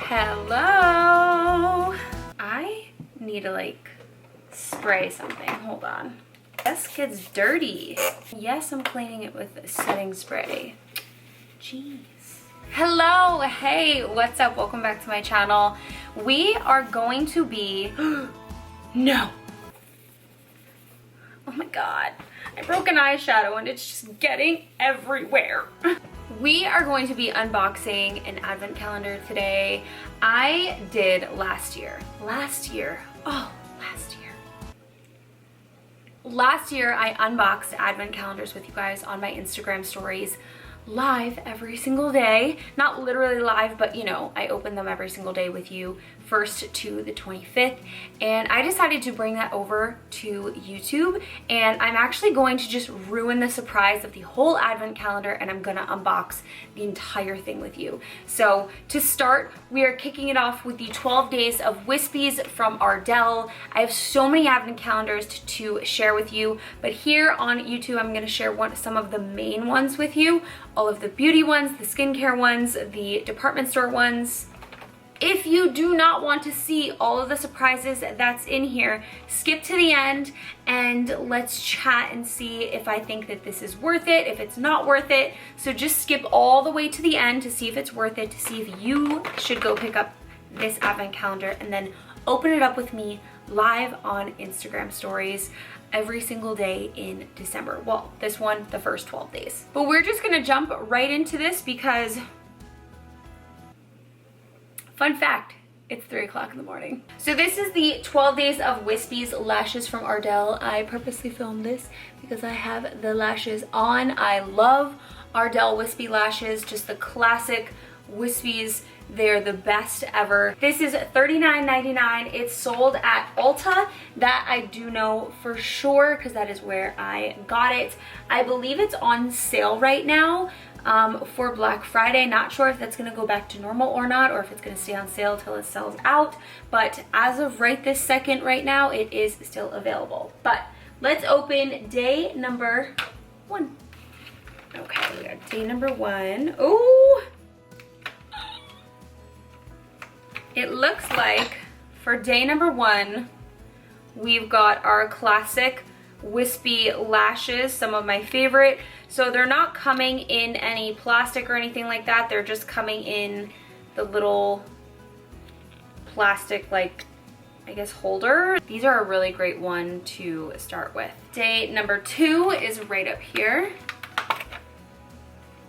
Hello. I need to like spray something. Hold on. This gets dirty. Yes, I'm cleaning it with setting spray. Jeez. Hello. Hey, what's up? Welcome back to my channel. We are going to be no. Oh my god. I broke an eyeshadow and it's just getting everywhere. We are going to be unboxing an advent calendar today. I did last year. Last year I unboxed advent calendars with you guys on my Instagram stories live every single day. Not literally live, but you know, I open them every single day with you, 1st to the 25th. And I decided to bring that over to YouTube, and I'm actually going to just ruin the surprise of the whole advent calendar, and I'm gonna unbox the entire thing with you. So to start, we are kicking it off with the 12 days of Wispies from Ardell. I have so many advent calendars to share with you, but here on YouTube, I'm gonna share some of the main ones with you. All of the beauty ones, the skincare ones, the department store ones. If you do not want to see all of the surprises that's in here, skip to the end and let's chat and see if I think that this is worth it, if it's not worth it. So just skip all the way to the end to see if it's worth it, to see if you should go pick up this advent calendar and then open it up with me live on Instagram stories every single day in December. Well, this one, the first 12 days. But we're just gonna jump right into this because, fun fact, it's 3 o'clock in the morning. So this is the 12 days of Wispies lashes from Ardell. I purposely filmed this because I have the lashes on. I love Ardell Wispy lashes, just the classic Wispies. They're the best ever. This is $39.99. It's sold at Ulta. That I do know for sure because that is where I got it. I believe it's on sale right now for Black Friday. Not sure if that's gonna go back to normal or not, or if it's gonna stay on sale till it sells out. But as of right this second, right now, it is still available. But let's open day number 1. Okay, we got day number 1. Ooh! It looks like for day number 1, we've got our classic wispy lashes, some of my favorite. So they're not coming in any plastic or anything like that. They're just coming in the little plastic, like, I guess, holder. These are a really great one to start with. Day number 2 is right up here.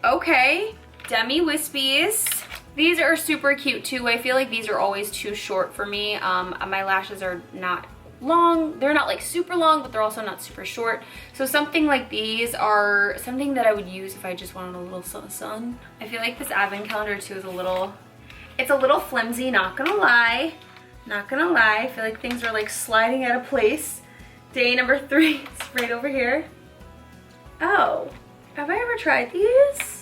Okay, Demi Wispies. These are super cute too. I feel like these are always too short for me. My lashes are not long. They're not like super long, but they're also not super short. So something like these are something that I would use if I just wanted a little sun. I feel like this advent calendar too is it's a little flimsy, not gonna lie. Not gonna lie. I feel like things are like sliding out of place. Day number 3 is right over here. Oh, have I ever tried these?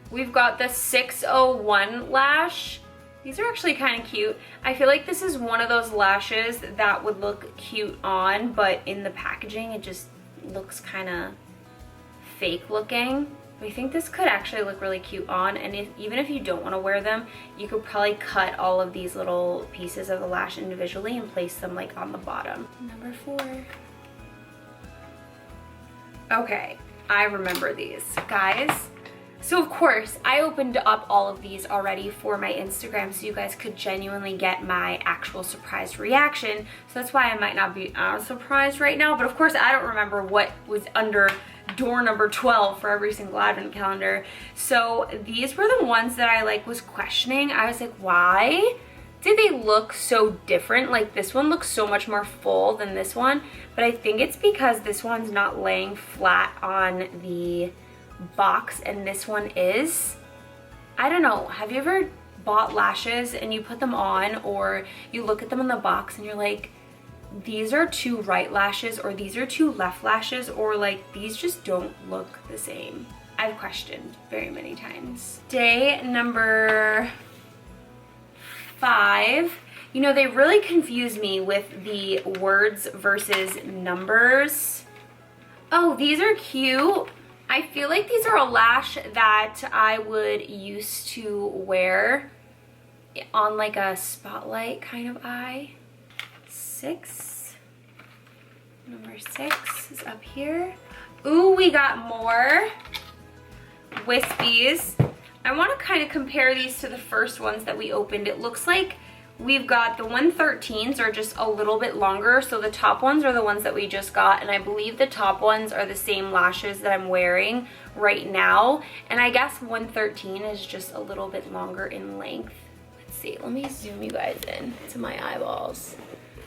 We've got the 601 lash. These are actually kind of cute. I feel like this is one of those lashes that would look cute on, but in the packaging, it just looks kind of fake looking. I think this could actually look really cute on, and even if you don't want to wear them, you could probably cut all of these little pieces of the lash individually and place them like on the bottom. Number 4. Okay, I remember these, guys. So of course, I opened up all of these already for my Instagram so you guys could genuinely get my actual surprise reaction. So that's why I might not be as surprised right now. But of course, I don't remember what was under door number 12 for every single advent calendar. So these were the ones that I like was questioning. I was like, why did they look so different? Like this one looks so much more full than this one. But I think it's because this one's not laying flat on the box and this one is. I don't know, have you ever bought lashes and you put them on, or you look at them in the box and you're like, these are 2 right lashes, or these are 2 left lashes, or like these just don't look the same? I've questioned very many times. Day number 5, you know, they really confuse me with the words versus numbers. Oh, these are cute. I feel like these are a lash that I would used to wear on like a spotlight kind of eye. 6. Number 6 is up here. Ooh, we got more wispies. I want to kind of compare these to the first ones that we opened. It looks like we've got the 113s are just a little bit longer, so the top ones are the ones that we just got, and I believe the top ones are the same lashes that I'm wearing right now, and I guess 113 is just a little bit longer in length. Let's see, let me zoom you guys in to my eyeballs.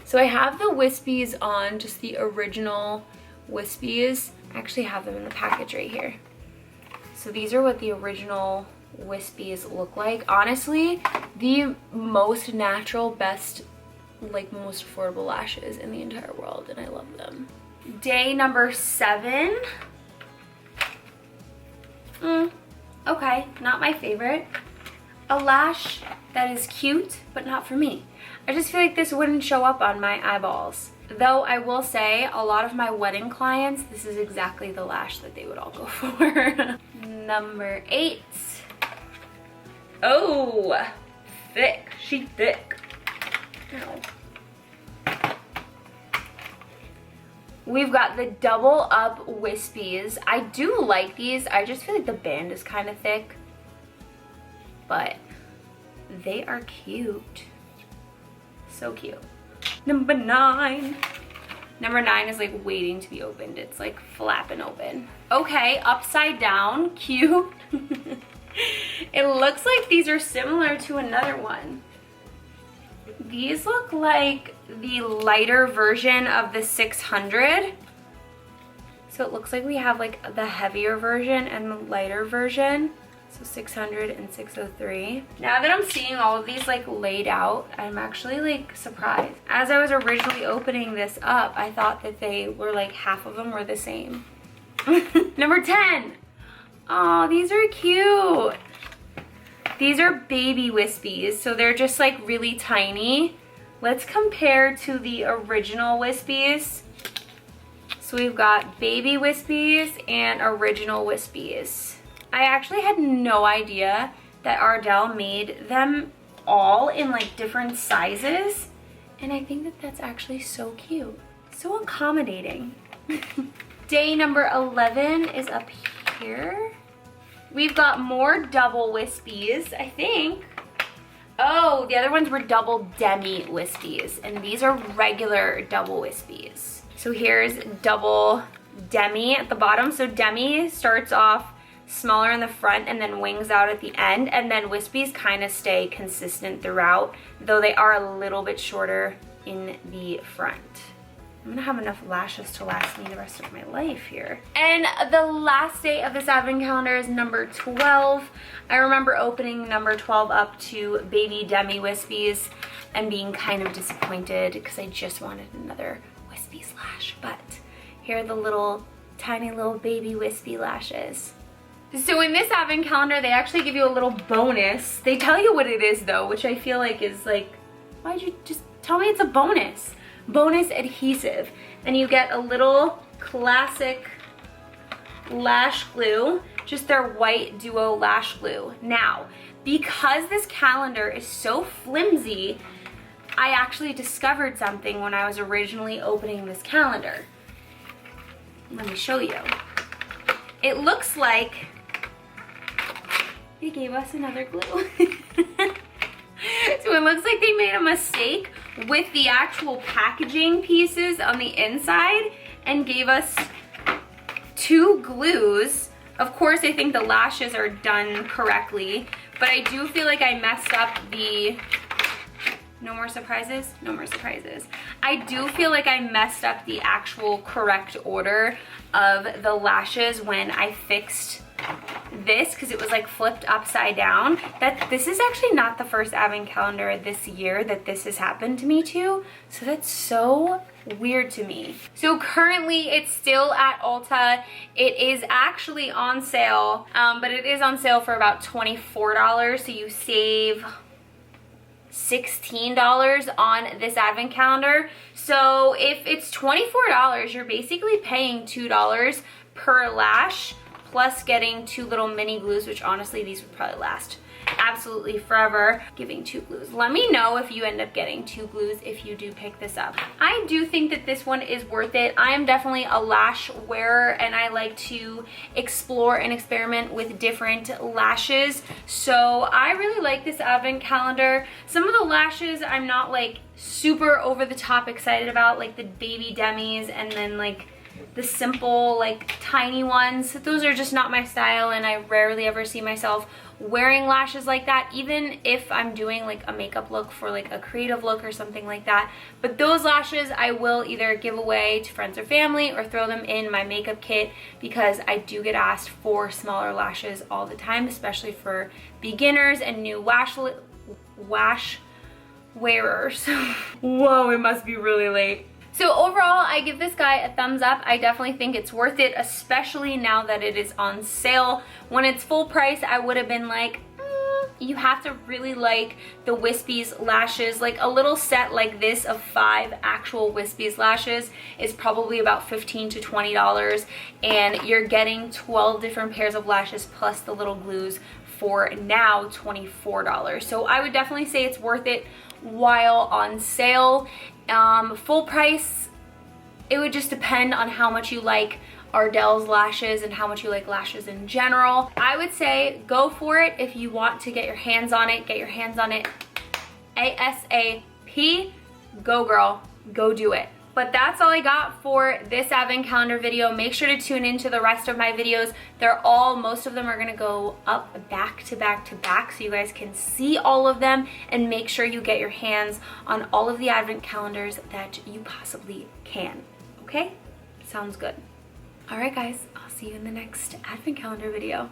So I have the wispies on, just the original wispies. I actually have them in the package right here. So these are what the original wispies look like. Honestly, the most natural, best, like most affordable lashes in the entire world, and I love them. Day number 7. Okay, not my favorite. A lash that is cute, but not for me. I just feel like this wouldn't show up on my eyeballs. Though I will say, a lot of my wedding clients, this is exactly the lash that they would all go for. Number 8. Oh, thick. She thick. Ow. We've got the double up wispies. I do like these. I just feel like the band is kind of thick. But they are cute. So cute. Number 9. Number 9 is like waiting to be opened. It's like flapping open. Okay, upside down. Cute. It looks like these are similar to another one. These look like the lighter version of the 600. So it looks like we have like the heavier version and the lighter version. So 600 and 603. Now that I'm seeing all of these like laid out, I'm actually like surprised. As I was originally opening this up, I thought that they were like half of them were the same. Number 10. Oh, these are cute. These are baby wispies, so they're just like really tiny. Let's compare to the original wispies. So we've got baby wispies and original wispies. I actually had no idea that Ardell made them all in like different sizes, and I think that that's actually so cute. So accommodating. Day number 11 is up here. We've got more double wispies, I think. Oh, the other ones were double demi wispies, and these are regular double wispies. So here's double demi at the bottom. So demi starts off smaller in the front and then wings out at the end, and then wispies kind of stay consistent throughout, though they are a little bit shorter in the front. I'm gonna have enough lashes to last me the rest of my life here. And the last day of this advent calendar is number 12. I remember opening number 12 up to baby demi wispies and being kind of disappointed because I just wanted another wispy lash, but here are the little tiny little baby wispy lashes. So in this advent calendar, they actually give you a little bonus. They tell you what it is though, which I feel like is like, why'd you just tell me it's a bonus? Bonus adhesive. And you get a little classic lash glue, just their white duo lash glue. Now, because this calendar is so flimsy, I actually discovered something when I was originally opening this calendar. Let me show you. It looks like they gave us another glue. So it looks like they made a mistake with the actual packaging pieces on the inside and gave us 2 glues. Of course, I think the lashes are done correctly, but I do feel like I messed up the... No more surprises? No more surprises. I do feel like I messed up the actual correct order of the lashes when I fixed this, because it was like flipped upside down. This is actually not the first advent calendar this year that this has happened to me too, so that's so weird to me. So currently it's still at Ulta. It is actually on sale, but it is on sale for about $24, so you save $16 on this advent calendar. So if it's $24, you're basically paying $2 per lash, plus getting 2 little mini glues, which honestly these would probably last absolutely forever. Giving 2 glues. Let me know if you end up getting 2 glues if you do pick this up. I do think that this one is worth it. I am definitely a lash wearer and I like to explore and experiment with different lashes. So I really like this advent calendar. Some of the lashes I'm not like super over the top excited about, like the baby demis and then like the simple like tiny ones. Those are just not my style and I rarely ever see myself wearing lashes like that, even if I'm doing like a makeup look for like a creative look or something like that. But those lashes I will either give away to friends or family or throw them in my makeup kit because I do get asked for smaller lashes all the time, especially for beginners and new lash wearers. Whoa, it must be really late. So overall, I give this guy a thumbs up. I definitely think it's worth it, especially now that it is on sale. When it's full price, I would have been like, you have to really like the Wispies lashes. Like a little set like this of 5 actual Wispies lashes is probably about $15 to $20, and you're getting 12 different pairs of lashes plus the little glues for now $24. So I would definitely say it's worth it while on sale. Full price, it would just depend on how much you like Ardell's lashes and how much you like lashes in general. I would say go for it if you want to get your hands on it. Get your hands on it ASAP. Go girl, go do it. But that's all I got for this advent calendar video. Make sure to tune into the rest of my videos. Most of them are gonna go up back to back to back so you guys can see all of them, and make sure you get your hands on all of the advent calendars that you possibly can, okay? Sounds good. All right guys, I'll see you in the next advent calendar video.